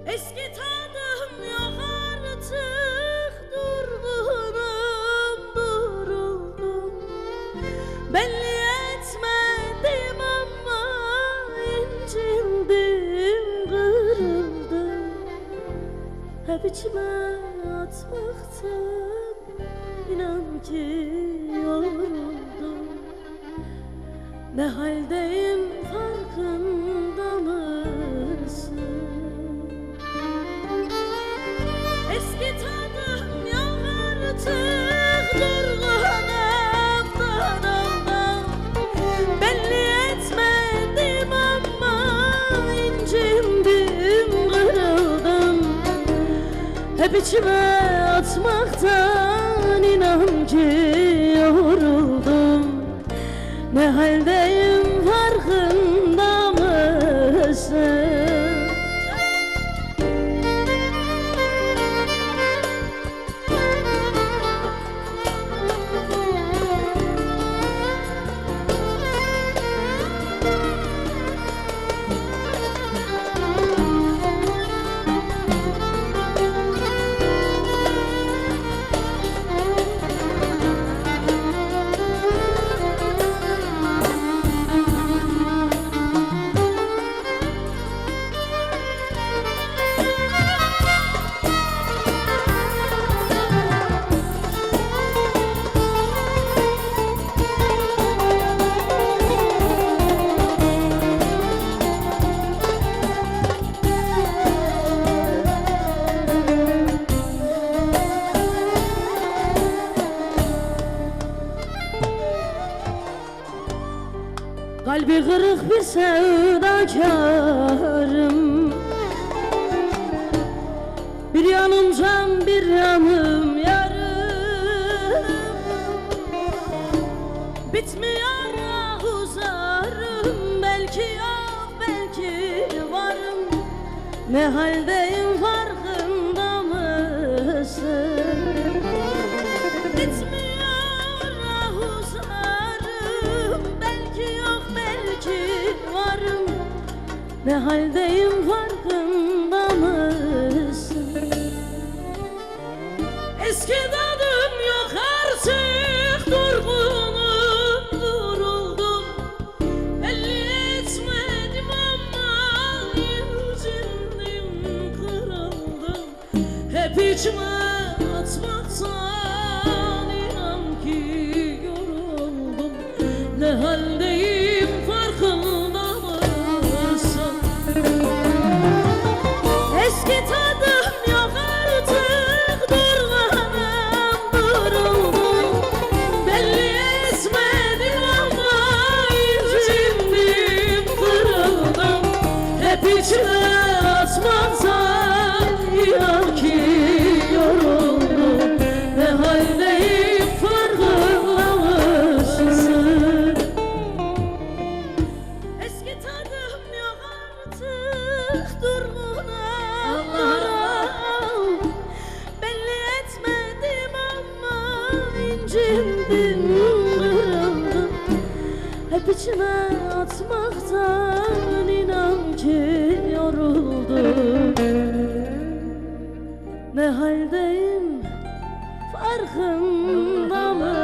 Eski tadım yok artık, durgunum, duruldum. Belli etmedim ama incindim, kırıldım. Hep içime atmaktan inan ki yoruldum. Ne haldeyim farkında mısın? Eski tadım yok artık, durgunum, daraldım. Belli etmedim ama incindim, kırıldım. Hep içime atmaktan inan ki yoruldum. Ne haldeyim farkında mısın? Kalbi kırık bir sevdakarım, bir yanım can, bir yanım yarım. Bitmiyor ahuzarım, belki yok, belki varım. Ne haldeyim farkında mısın? Bitmiyor ahuzarım, belki yok, belki varım. Ne haldeyim farkında mısın? Eski tadım yok artık, durgunum, duruldum. Belli etmedim ama incindim, kırıldım. Hep içime atmaktan inan ki yoruldum. Ne haldeyim farkında mısın? Eski tadım yok artık, durgunum, duruldum. Belli etmedim ama incindim, kırıldım. Hep içime atmaktan inan ki yoruldum. Ne haldeyim farkında mısın? Eski tadım yok artık, durgunum, duruldum. Belli etmedim ama incindim, kırıldım. Hep içime atmaktan inan ki yoruldum. Ne haldeyim farkında mısın?